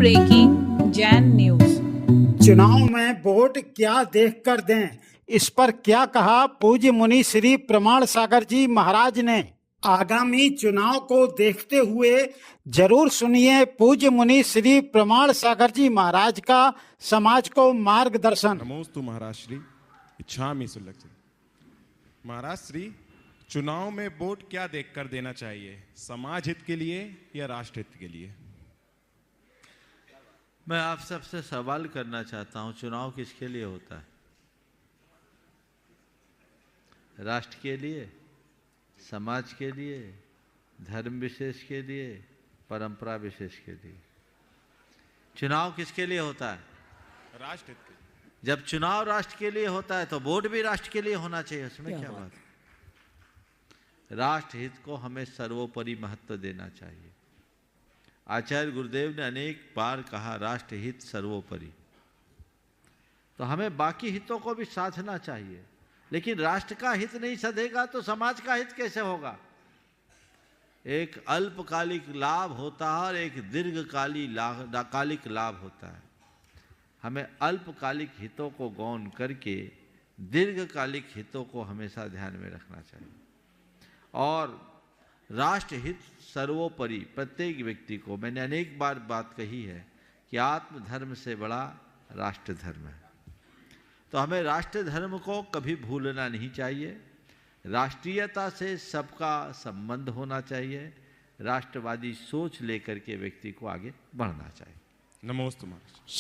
Breaking Jain news. चुनाव में vote क्या देख कर दें, इस पर क्या कहा पूज्य मुनि श्री प्रमाण सागर जी महाराज ने। आगामी चुनाव को देखते हुए जरूर सुनिए पूज्य मुनि श्री प्रमाण सागर जी महाराज का समाज को मार्गदर्शन। नमोस्तु महाराज श्री इच्छामि सुलक्षित। महाराज श्री, चुनाव में वोट क्या देखकर देना चाहिए, समाज हित के लिए या राष्ट्र हित के लिए? मैं आप सबसे सवाल करना चाहता हूं, चुनाव किसके लिए होता है? राष्ट्र के लिए, समाज के लिए, धर्म विशेष के लिए, परंपरा विशेष के लिए? चुनाव किसके लिए होता है? राष्ट्र हित के लिए। जब चुनाव राष्ट्र के लिए होता है तो वोट भी राष्ट्र के लिए होना चाहिए, उसमें क्या बात है? राष्ट्र हित को हमें सर्वोपरि महत्व देना चाहिए। आचार्य गुरुदेव ने अनेक बार कहा राष्ट्र हित सर्वोपरि, तो हमें बाकी हितों को भी साधना चाहिए। लेकिन राष्ट्र का हित नहीं सधेगा तो समाज का हित कैसे होगा? एक अल्पकालिक लाभ होता है और एक दीर्घकालिक लाभ होता है। हमें अल्पकालिक हितों को गौण करके दीर्घकालिक हितों को हमेशा ध्यान में रखना चाहिए। और राष्ट्र हित सर्वोपरि प्रत्येक व्यक्ति को, मैंने अनेक बार बात कही है कि आत्मधर्म से बड़ा राष्ट्र धर्म है। तो हमें राष्ट्र धर्म को कभी भूलना नहीं चाहिए। राष्ट्रीयता से सबका संबंध होना चाहिए। राष्ट्रवादी सोच लेकर के व्यक्ति को आगे बढ़ना चाहिए। नमोस्तु महाराज।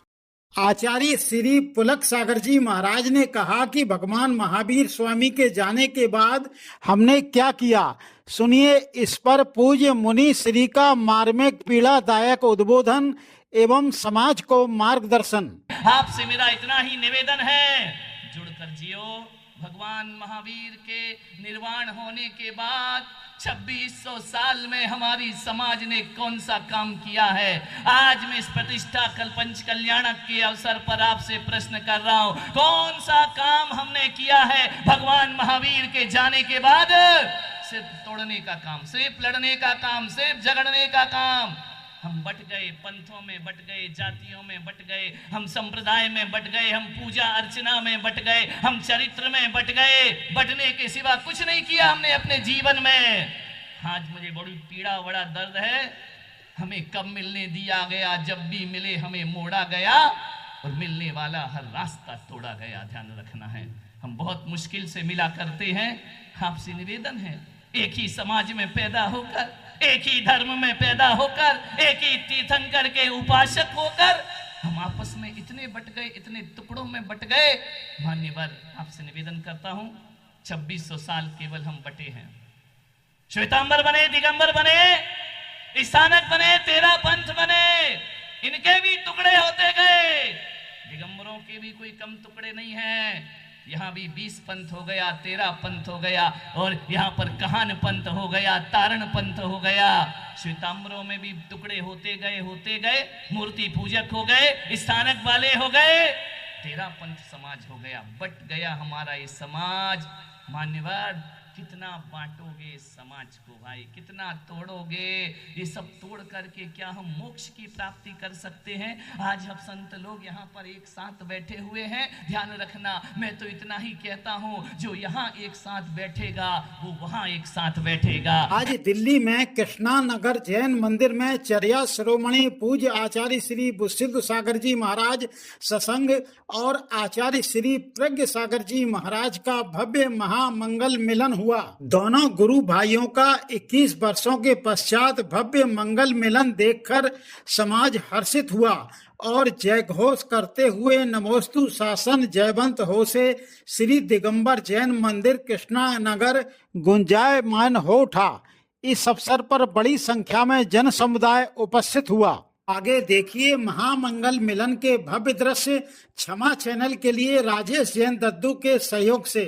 आचार्य श्री पुलक सागर जी महाराज ने कहा कि भगवान महावीर स्वामी के जाने के बाद हमने क्या किया, सुनिए इस पर पूज्य मुनि श्री का मार्मिक पीड़ादायक उद्बोधन एवं समाज को मार्गदर्शन। आपसे मेरा इतना ही निवेदन है, जुड़कर जियो। भगवान महावीर के निर्वाण होने के बाद 2600 साल में हमारी समाज ने कौन सा काम किया है? आज मैं इस प्रतिष्ठा पंच कल्याणक के अवसर पर आपसे प्रश्न कर रहा हूं, कौन सा काम हमने किया है भगवान महावीर के जाने के बाद? सिर्फ तोड़ने का काम, सिर्फ लड़ने का काम, सिर्फ झगड़ने का काम। हम बट गए, पंथों में बट गए, जातियों में बट गए, हम संप्रदाय में बट गए, हम पूजा अर्चना में बट गए, हम चरित्र में बट गए। बटने के सिवा कुछ नहीं किया हमने अपने जीवन में। आज मुझे बड़ी पीड़ा, बड़ा दर्द है। हमें कब मिलने दिया गया, जब भी मिले हमें मोड़ा गया और मिलने वाला हर रास्ता तोड़ा गया। ध्यान रखना है, हम बहुत मुश्किल से मिला करते हैं। आपसे निवेदन है, एक ही समाज में पैदा होकर, एक ही धर्म में पैदा होकर, एक ही तीर्थंकर के उपासक होकर हम आपस में इतने बट गए, इतने टुकड़ों में बट गए। मान्यवर, आपसे निवेदन करता हूं, 2600 साल केवल हम बटे हैं। श्वेतांबर बने, दिगंबर बने, स्थानक बने, 13 पंथ बने, इनके भी टुकड़े होते गए। दिगंबरों के भी कोई कम टुकड़े नहीं है। यहाँ भी 20 पंथ हो गया, 13 पंथ हो गया, और यहाँ पर कहान पंथ हो गया, तारण पंथ हो गया। श्वेतांबरों में भी टुकड़े होते गए, मूर्ति पूजक हो गए, स्थानक वाले हो गए, 13 पंथ समाज हो गया, बट गया हमारा ये समाज। मान्यवर, कितना बांटोगे समाज को भाई, कितना तोड़ोगे? ये सब तोड़ करके क्या हम मोक्ष की प्राप्ति कर सकते हैं? आज हम संत लोग यहाँ पर एक साथ बैठे हुए हैं। ध्यान रखना, मैं तो इतना ही कहता हूँ, जो यहाँ एक साथ बैठेगा वो वहाँ एक साथ बैठेगा। आज दिल्ली में कृष्णा नगर जैन मंदिर में चर्या शिरोमणि पूज्य आचार्य श्री बुद्ध सागर जी महाराज सत्संग और आचार्य श्री प्रज्ञ सागर जी महाराज का भव्य महामंगल मिलन हुआ। दोनों गुरु भाइयों का 21 वर्षों के पश्चात भव्य मंगल मिलन देखकर समाज हर्षित हुआ और जय घोष करते हुए नमोस्तु शासन जयवंत हो से श्री दिगंबर जैन मंदिर कृष्णा नगर गुंजायमान हो उठा। इस अवसर पर बड़ी संख्या में जन समुदाय उपस्थित हुआ। आगे देखिए महामंगल मिलन के भव्य दृश्य क्षमा चैनल के लिए राजेश जैन दद्दू के सहयोग से।